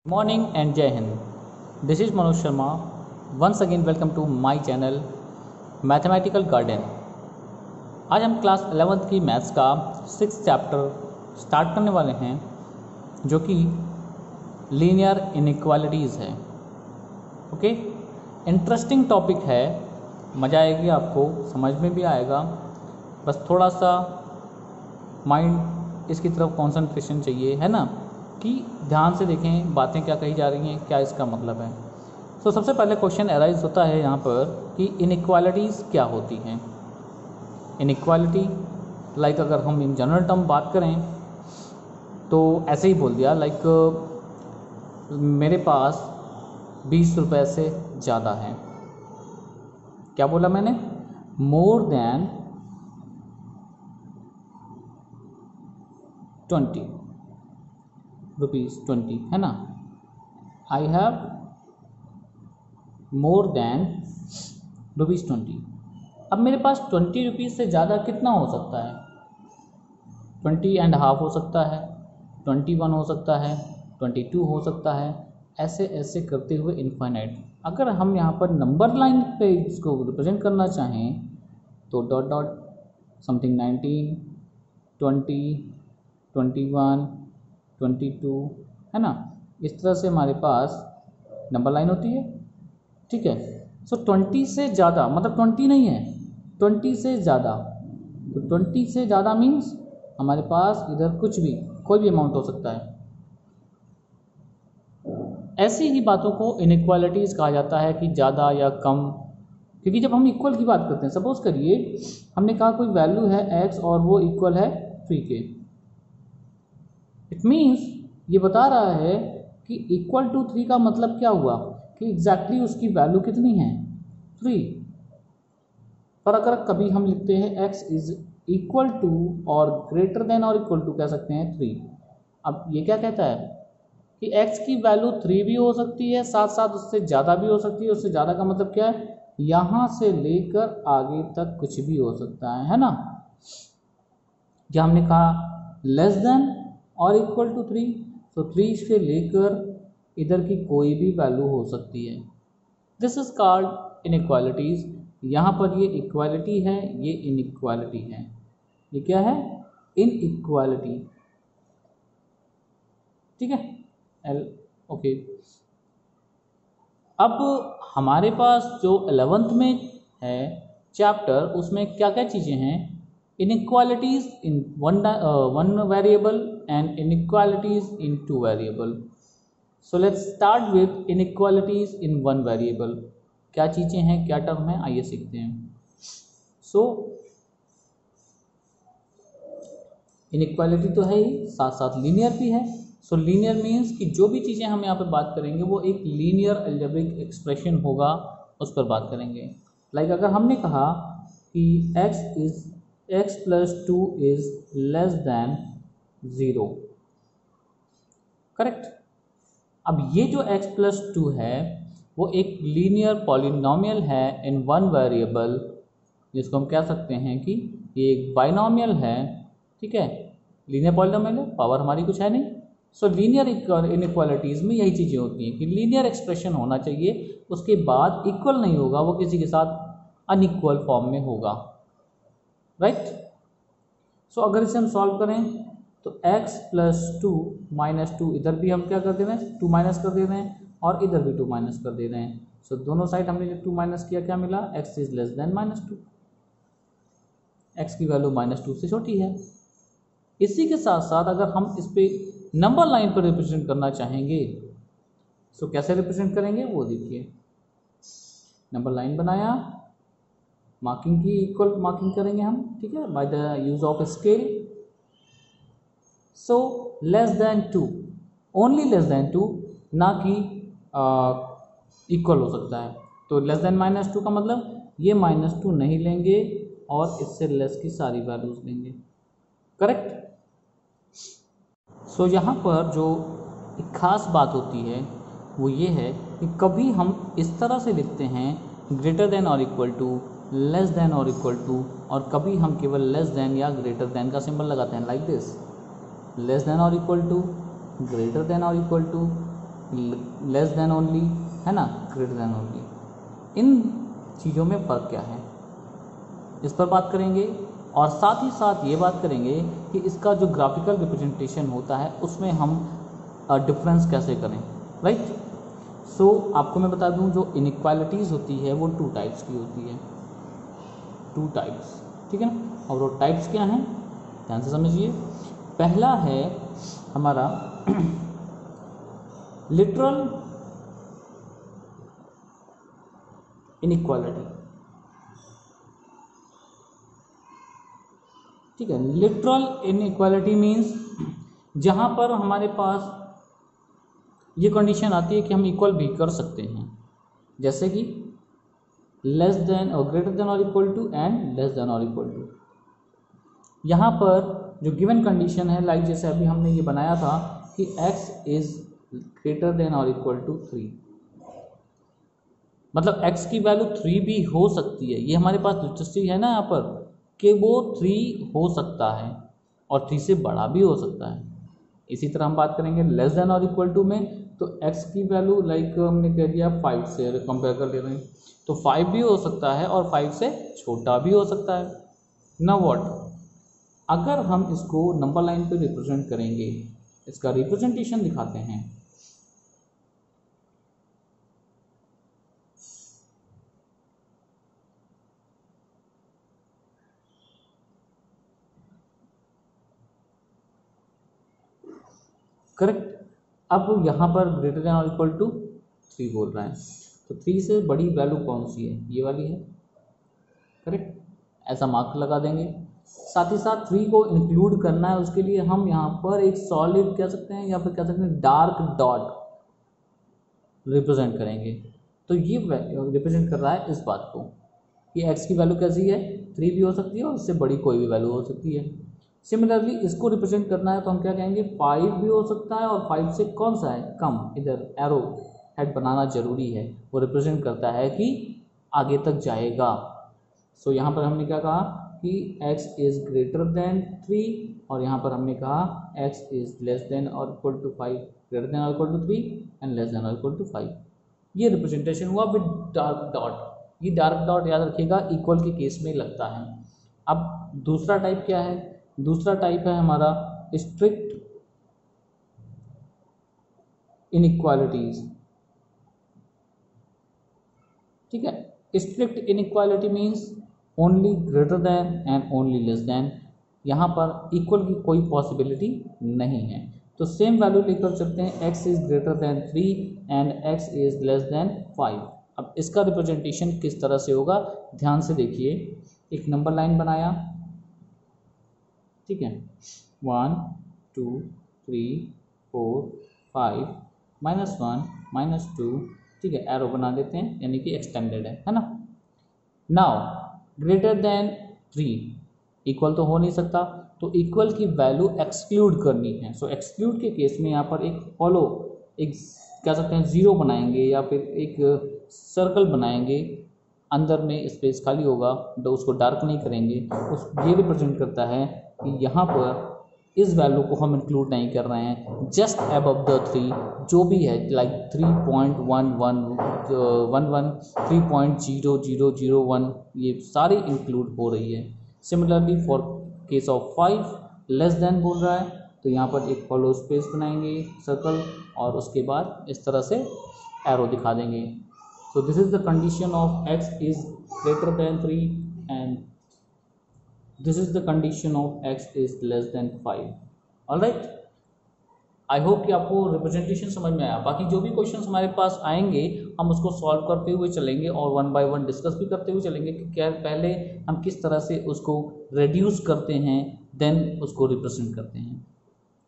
Morning and Jai Hind. This is Manoj Sharma. Once again welcome to my channel mathematical garden. आज हम class 11th की maths का 6th chapter start करने वाले हैं, जो कि लीनियर इनइक्वालिटीज़ है। ओके, इंटरेस्टिंग टॉपिक है, मज़ा आएगी आपको, समझ में भी आएगा। बस थोड़ा सा माइंड इसकी तरफ कंसंट्रेशन चाहिए, है ना, कि ध्यान से देखें बातें क्या कही जा रही हैं, क्या इसका मतलब है। तो सबसे पहले क्वेश्चन अराइज होता है यहाँ पर कि इनइक्वालिटीज़ क्या होती हैं। इनइक्वालिटी लाइक अगर हम इन जनरल टर्म बात करें तो ऐसे ही बोल दिया, लाइक मेरे पास 20 रुपये से ज़्यादा है। क्या बोला मैंने? मोर देन 20 रुपीज़ 20, है ना। I have more than rupees 20। अब मेरे पास 20 रुपीज़ से ज़्यादा कितना हो सकता है? 20.5 हो सकता है, 21 हो सकता है, 22 हो सकता है, ऐसे ऐसे करते हुए इनफाइनाइट। अगर हम यहाँ पर नंबर लाइन पे इसको रिप्रेजेंट करना चाहें तो डॉट डॉट समथिंग 19, 20, 21, 22, है ना। इस तरह से हमारे पास नंबर लाइन होती है, ठीक है। सो 20 से ज़्यादा मतलब 20 नहीं है, 20 से ज़्यादा। तो 20 से ज़्यादा मीन्स हमारे पास इधर कुछ भी कोई भी अमाउंट हो सकता है। ऐसी ही बातों को इनइक्वालिटीज़ कहा जाता है कि ज़्यादा या कम, क्योंकि जब हम इक्वल की बात करते हैं, सपोज करिए हमने कहा कोई वैल्यू है x और वो इक्वल है 3 के। इट मीन्स ये बता रहा है कि इक्वल टू 3 का मतलब क्या हुआ कि एग्जैक्टली उसकी वैल्यू कितनी है? 3। पर अगर कभी हम लिखते हैं x इज इक्वल टू और ग्रेटर देन और इक्वल टू कह सकते हैं 3। अब ये क्या कहता है कि x की वैल्यू 3 भी हो सकती है, साथ साथ उससे ज़्यादा भी हो सकती है। उससे ज़्यादा का मतलब क्या है? यहाँ से लेकर आगे तक कुछ भी हो सकता है ना। जब हमने कहा लेस देन और इक्वल टू 3, तो 3 से लेकर इधर की कोई भी वैल्यू हो सकती है। This is called inequalities. यहाँ पर ये इक्वालिटी है, ये इनइक्वालिटी है। ये क्या है? इनइक्वालिटी, ठीक है। ओके। अब हमारे पास जो 11th में है चैप्टर, उसमें क्या क्या चीज़ें हैं? Inequalities in one variable and inequalities in 2 variable. So let's start with inequalities in 1 variable. क्या चीज़ें हैं, क्या टर्म है, आइए सीखते हैं। सो इनइक्वालिटी तो है ही, साथ साथ लीनियर भी है। सो लीनियर मीन्स कि जो भी चीज़ें हम यहाँ पे बात करेंगे वो एक लीनियर अलजेब्रिक एक्सप्रेशन होगा, उस पर बात करेंगे। लाइक अगर हमने कहा कि x plus 2 is less than 0, correct. अब ये जो x प्लस 2 है वो एक लीनियर पॉलिनोमियल है इन 1 वेरिएबल, जिसको हम कह सकते हैं कि ये एक बाइनोमियल है, ठीक है। लीनियर पॉलिनोमियल है, पावर हमारी कुछ है नहीं। सो लीनियर इनइक्वालिटीज़ में यही चीज़ें होती हैं कि लीनियर एक्सप्रेशन होना चाहिए, उसके बाद इक्वल नहीं होगा, वो किसी के साथ अनइक्वल फॉर्म में होगा, राइट। सो अगर इसे हम सॉल्व करें तो x प्लस 2 माइनस 2, इधर भी हम क्या कर दे रहे हैं? 2 माइनस कर दे रहे हैं, और इधर भी 2 माइनस कर दे रहे हैं। सो दोनों साइड हमने जब 2 माइनस किया, क्या मिला? x is less than -2। x की वैल्यू -2 से छोटी है। इसी के साथ साथ अगर हम इस पे नंबर लाइन पर रिप्रेजेंट करना चाहेंगे, सो कैसे रिप्रेजेंट करेंगे वो देखिए। नंबर लाइन बनाया, मार्किंग की इक्वल मार्किंग करेंगे हम, ठीक है, by the use of scale. So less than 2, only less than 2, ना कि इक्वल हो सकता है। तो लेस देन -2 का मतलब ये -2 नहीं लेंगे और इससे लेस की सारी वैल्यूज लेंगे, करेक्ट। सो यहाँ पर जो एक ख़ास बात होती है वो ये है कि कभी हम इस तरह से लिखते हैं ग्रेटर देन और इक्वल टू, लेस देन और इक्वल टू, और कभी हम केवल लेस देन या ग्रेटर देन का सिंबल लगाते हैं, लाइक दिस, लेस देन और इक्वल टू, ग्रेटर देन और equal to, less than only, है ना, ग्रेटर देन ओनली। इन चीज़ों में फ़र्क क्या है, इस पर बात करेंगे। और साथ ही साथ ये बात करेंगे कि इसका जो ग्राफिकल रिप्रेजेंटेशन होता है उसमें हम डिफरेंस कैसे करें, राइट। सो आपको मैं बता दूं, जो इनइक्वालिटीज़ होती है वो 2 टाइप्स की होती है, 2 टाइप्स, ठीक है ना। और वो टाइप्स क्या हैं, ध्यान से समझिए। पहला है हमारा लिटरल इनइक्वालिटी, ठीक है। लिटरल इनइक्वालिटी मीन्स जहाँ पर हमारे पास ये कंडीशन आती है कि हम इक्वल भी कर सकते हैं, जैसे कि लेस देन और ग्रेटर देन और equal to and less than और इक्वल टू। यहाँ पर जो गिवन कंडीशन है, लाइक जैसे अभी हमने ये बनाया था कि x इज ग्रेटर देन और इक्वल टू 3, मतलब x की वैल्यू 3 भी हो सकती है। ये हमारे पास लिटरेसी है ना यहाँ पर कि वो 3 हो सकता है और 3 से बड़ा भी हो सकता है। इसी तरह हम बात करेंगे लेस देन और इक्वल टू में, तो x की वैल्यू लाइक हमने कह दिया 5 से कंपेयर कर ले रहे हैं, तो 5 भी हो सकता है और 5 से छोटा भी हो सकता है। ना व्हाट, अगर हम इसको नंबर लाइन पे रिप्रेजेंट करेंगे, इसका रिप्रेजेंटेशन दिखाते हैं। करेक्ट। अब यहाँ पर ग्रेटर देन और इक्वल टू 3 बोल रहा है, तो 3 से बड़ी वैल्यू कौन सी है, ये वाली है, करेक्ट। ऐसा मार्क लगा देंगे। साथ ही साथ 3 को इंक्लूड करना है, उसके लिए हम यहाँ पर एक सॉलिड कह सकते हैं या फिर कह सकते हैं डार्क डॉट रिप्रेजेंट करेंगे। तो ये रिप्रेजेंट कर रहा है इस बात को कि x की वैल्यू कैसी है, 3 भी हो सकती है और इससे बड़ी कोई भी वैल्यू हो सकती है। सिमिलरली इसको रिप्रेजेंट करना है तो हम क्या कहेंगे, 5 भी हो सकता है और 5 से कौन सा है, कम। इधर एरो हेड बनाना जरूरी है, वो रिप्रेजेंट करता है कि आगे तक जाएगा। सो यहाँ पर हमने क्या कहा कि x इज़ ग्रेटर देन 3 और यहाँ पर हमने कहा x इज़ लेस देन और इक्वल टू 5, ग्रेटर देन और equal to 3 and less than और इक्वल टू 5। ये रिप्रेजेंटेशन हुआ विद डार्क डॉट। ये डार्क डॉट याद रखिएगा इक्वल के केस में लगता है। अब दूसरा टाइप क्या है, दूसरा टाइप है हमारा स्ट्रिक्ट इनइक्वालिटीज, ठीक है। Strict inequality means only greater than and only less than, यहाँ पर इक्वल की कोई पॉसिबिलिटी नहीं है। तो सेम वैल्यू लेकर चलते हैं, x is greater than 3 and x is less than 5। अब इसका रिप्रेजेंटेशन किस तरह से होगा, ध्यान से देखिए। एक नंबर लाइन बनाया, ठीक है, 1 2 3 4 5 -1 -2, ठीक है, एरो बना देते हैं यानी कि एक्सटेंडेड है ना। नाउ ग्रेटर देन 3 इक्वल तो हो नहीं सकता, तो इक्वल की वैल्यू एक्सक्लूड करनी है। सो एक्सक्लूड के केस में यहाँ पर एक फॉलो, एक कह सकते हैं जीरो बनाएंगे या फिर एक सर्कल बनाएंगे, अंदर में स्पेस खाली होगा, तो उसको डार्क नहीं करेंगे। उस ये रिप्रेजेंट करता है कि यहाँ पर इस वैल्यू को हम इंक्लूड नहीं कर रहे हैं, जस्ट अबव द 3 जो भी है, लाइक 3.1111 3.0001 ये सारी इंक्लूड हो रही है। Similarly for case of 5 less than बोल रहा है, तो यहाँ पर एक फॉलो स्पेस बनाएंगे सर्कल और उसके बाद इस तरह से एरो दिखा देंगे। So this is the condition of x is greater than 3 and this is the condition of x is less than 5। Alright, I hope कि आपको रिप्रेजेंटेशन समझ में आया। बाकी जो भी क्वेश्चंस हमारे पास आएंगे हम उसको सॉल्व करते हुए चलेंगे और 1 बाय 1 डिस्कस भी करते हुए चलेंगे कि क्या पहले हम किस तरह से उसको रिड्यूस करते हैं देन उसको रिप्रेजेंट करते हैं।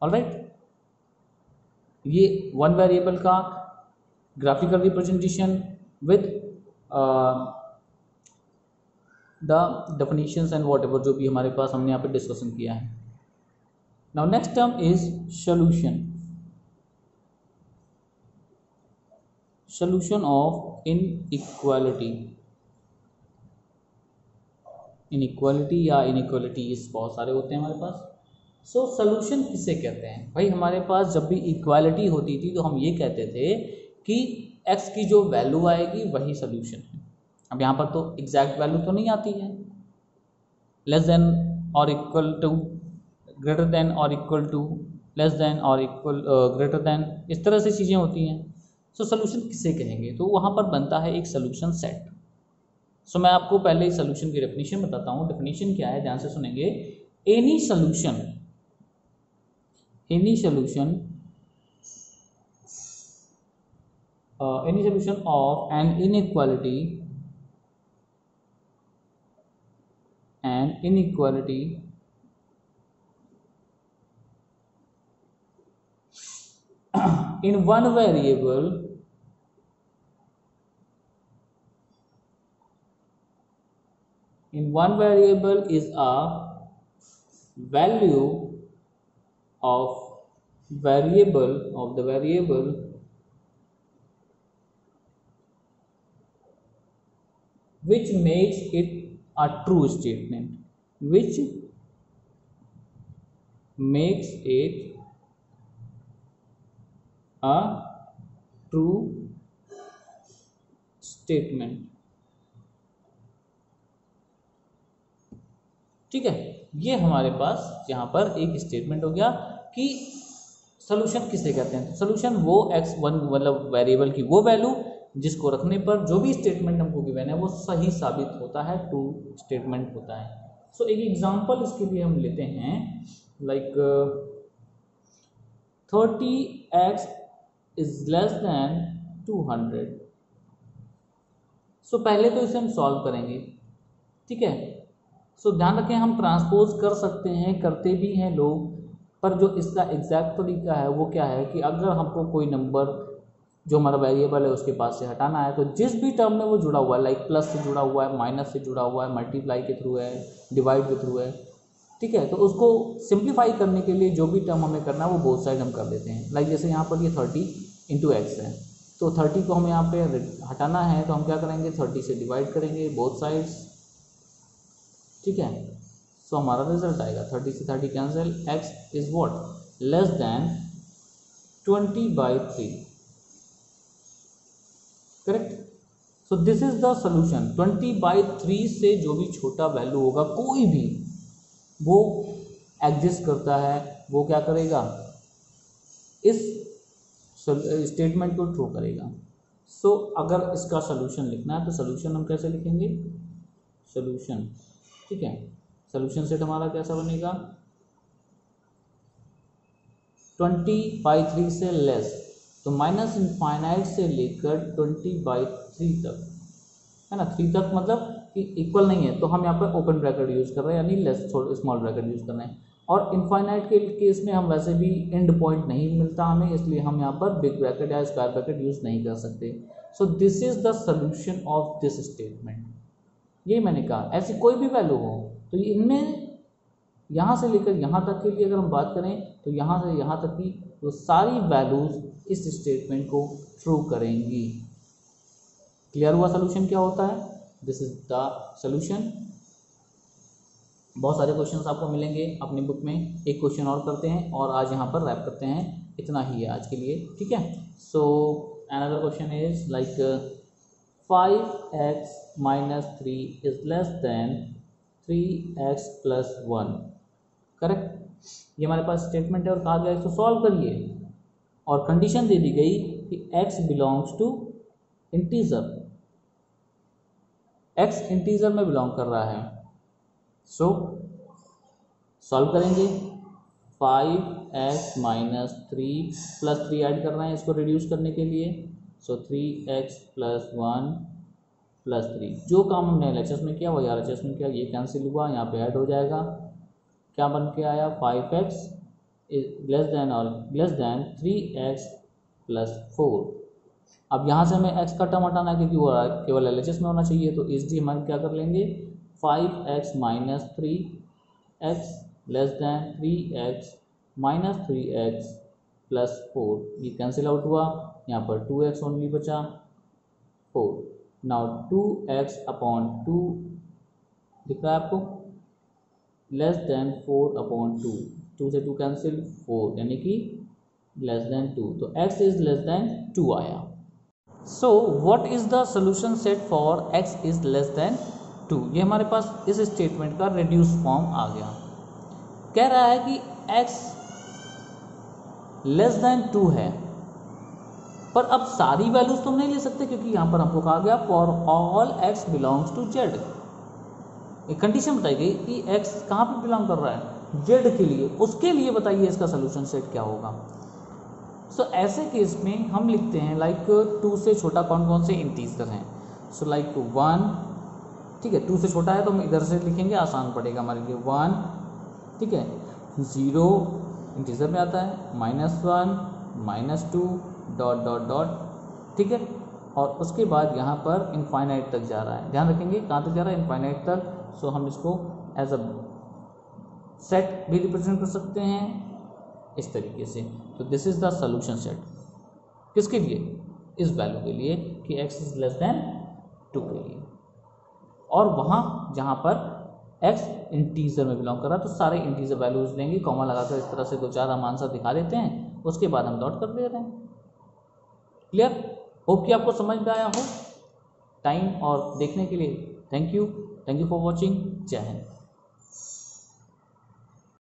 ऑलराइट, ये 1 वेरिएबल का graphical representation with the definitions and what ever जो भी हमारे पास हमने यहाँ पे डिस्कशन किया है। Now next term is solution, solution of inequality. Inequality या इनइक्वालिटीज बहुत सारे होते हैं हमारे पास, सो सोल्यूशन किसे कहते हैं भाई? हमारे पास जब भी इक्वालिटी होती थी तो हम ये कहते थे कि x की जो वैल्यू आएगी वही सोल्यूशन है। अब यहाँ पर तो एग्जैक्ट वैल्यू तो नहीं आती है, लेस देन और इक्वल टू, ग्रेटर देन और इक्वल टू, लेस देन और इक्वल ग्रेटर देन, इस तरह से चीज़ें होती हैं। सो सोल्यूशन किसे कहेंगे? तो वहाँ पर बनता है एक सोल्यूशन सेट। सो मैं आपको पहले इस सोल्यूशन की डेफिनेशन बताता हूँ। डेफिनेशन क्या है, ध्यान से सुनेंगे। Any solution of an inequality in one variable is a value of the variable which makes it a true statement, which makes it a true statement। ठीक है, ये हमारे पास यहाँ पर एक स्टेटमेंट हो गया कि सोल्यूशन किसे कहते हैं। तो सोल्यूशन वो x1 मतलब वेरिएबल की वो वैल्यू जिसको रखने पर जो भी स्टेटमेंट हमको गिवन है वो सही साबित होता है, ट्रू स्टेटमेंट होता है। सो एक एग्जांपल इसके लिए हम लेते हैं, like 30x is less than 200। सो पहले तो इसे हम सॉल्व करेंगे, ठीक है। सो ध्यान रखें, हम ट्रांसपोज कर सकते हैं, करते भी हैं लोग, पर जो इसका एग्जैक्ट तरीका है वो क्या है कि अगर हमको कोई नंबर जो हमारा वेरिएबल है उसके पास से हटाना है तो जिस भी टर्म में वो जुड़ा हुआ है, लाइक प्लस से जुड़ा हुआ है, माइनस से जुड़ा हुआ है, मल्टीप्लाई के थ्रू है, डिवाइड के थ्रू है, ठीक है, तो उसको सिंप्लीफाई करने के लिए जो भी टर्म हमें करना है वो बोथ साइड हम कर देते हैं। लाइक जैसे यहाँ पर ये 30 × x है, तो 30 को हमें यहाँ पे हटाना है तो हम क्या करेंगे, 30 से डिवाइड करेंगे बोथ साइड्स, ठीक है। सो हमारा रिजल्ट आएगा 30 से 30 cancel, x is what, less than 20/3, correct. So this is the solution. 20/3 से जो भी छोटा वैल्यू होगा कोई भी, वो एग्जिस्ट करता है, वो क्या करेगा, इस स्टेटमेंट को ट्रू करेगा। सो अगर इसका सोल्यूशन लिखना है तो सोल्यूशन हम कैसे लिखेंगे, सोल्यूशन, ठीक है। सोल्यूशन सेट हमारा कैसा बनेगा, 20/3 से लेस, तो माइनस इनफाइनाइट से लेकर 20/3 तक, है ना। 3 तक मतलब कि इक्वल नहीं है तो हम यहाँ पर ओपन ब्रैकेट यूज़ कर रहे हैं, यानी लेस स्मॉल ब्रैकेट यूज़ कर रहे हैं। और इनफाइनाइट के केस में हम वैसे भी एंड पॉइंट नहीं मिलता हमें, इसलिए हम यहाँ पर बिग ब्रैकेट या स्क्वायर ब्रैकेट यूज़ नहीं कर सकते। So this is the solution of this statement. ये मैंने कहा ऐसी कोई भी वैल्यू हो तो इनमें यहाँ से लेकर यहाँ तक के लिए अगर हम बात करें तो यहाँ से यहाँ तक की तो सारी वैल्यूज इस स्टेटमेंट को ट्रू करेंगी। क्लियर हुआ सोल्यूशन क्या होता है, दिस इज द सोल्यूशन। बहुत सारे क्वेश्चंस आपको मिलेंगे अपनी बुक में, एक क्वेश्चन और करते हैं और आज यहाँ पर रैप करते हैं, इतना ही है आज के लिए, ठीक है। So another question is like 5x - 3 is less than 3x + 1, correct. ये हमारे पास स्टेटमेंट है और कहा गया इसको सॉल्व करिए और कंडीशन दे दी गई कि x belongs to integer, x integer में बिलोंग कर रहा है। सो सॉल्व करेंगे, 5x - 3 + 3 ऐड कर रहे हैं इसको रिड्यूस करने के लिए। सो 3x + 1 + 3, जो काम हमने एलएचएस में किया वो आरएचएस में किया, ये कैंसिल हुआ, यहाँ पे ऐड हो जाएगा, क्या बन के आया, 5x लेस देन 3x + 4। अब यहाँ से हमें x का टर्म हटाना है क्योंकि वो केवल एलएचएस में होना चाहिए, तो इसलिए हम क्या कर लेंगे, 5x - 3x less than 3x - 3x + 4, ये कैंसिल आउट हुआ, यहाँ पर 2x ओनली बचा, 4। नाउ 2x/2 दिख रहा है आपको, लेस देन 4/2, 2 से 2 कैंसिल 4 यानी कि लेस देन 2, तो x इज लेस देन 2 आया। So what is the solution set for x is less than 2, ये हमारे पास इस स्टेटमेंट का रिड्यूस फॉर्म आ गया। कह रहा है कि x लेस देन 2 है, पर अब सारी वैल्यूज तो हम नहीं ले सकते क्योंकि यहां पर हमको कहा गया for all x belongs to z। एक कंडीशन बताई गई कि x कहाँ पे बिलोंग कर रहा है, z के लिए, उसके लिए बताइए इसका सोल्यूशन सेट क्या होगा। सो ऐसे केस में हम लिखते हैं लाइक 2 से छोटा कौन कौन से इंटीजर हैं। सो लाइक 1, ठीक है, 2 से छोटा है तो हम इधर से लिखेंगे, आसान पड़ेगा हमारे लिए। 1, ठीक है, 0 इंटीजर में आता है, -1, -2 डॉट डॉट डॉट, ठीक है, और उसके बाद यहाँ पर इनफाइनाइट तक जा रहा है। ध्यान रखेंगे कहाँ तक जा रहा है, इनफाइनाइट तक। सो हम इसको एज अ सेट भी रिप्रेजेंट कर सकते हैं इस तरीके से। तो this is the solution set, किसके लिए, इस वैल्यू के लिए कि x इज लेस देन 2 के लिए। और वहाँ जहाँ पर x इंटीजर में बिलोंग कर रहा है तो सारे इंटीजर वैल्यूज लेंगे, कॉमा लगाकर इस तरह से 2-4 हम आंसर दिखा देते हैं, उसके बाद हम डॉट कर दे रहे हैं। क्लियर? होप कि आपको समझ में आया हो। टाइम और देखने के लिए थैंक यू फॉर वॉचिंग। जय हिंद।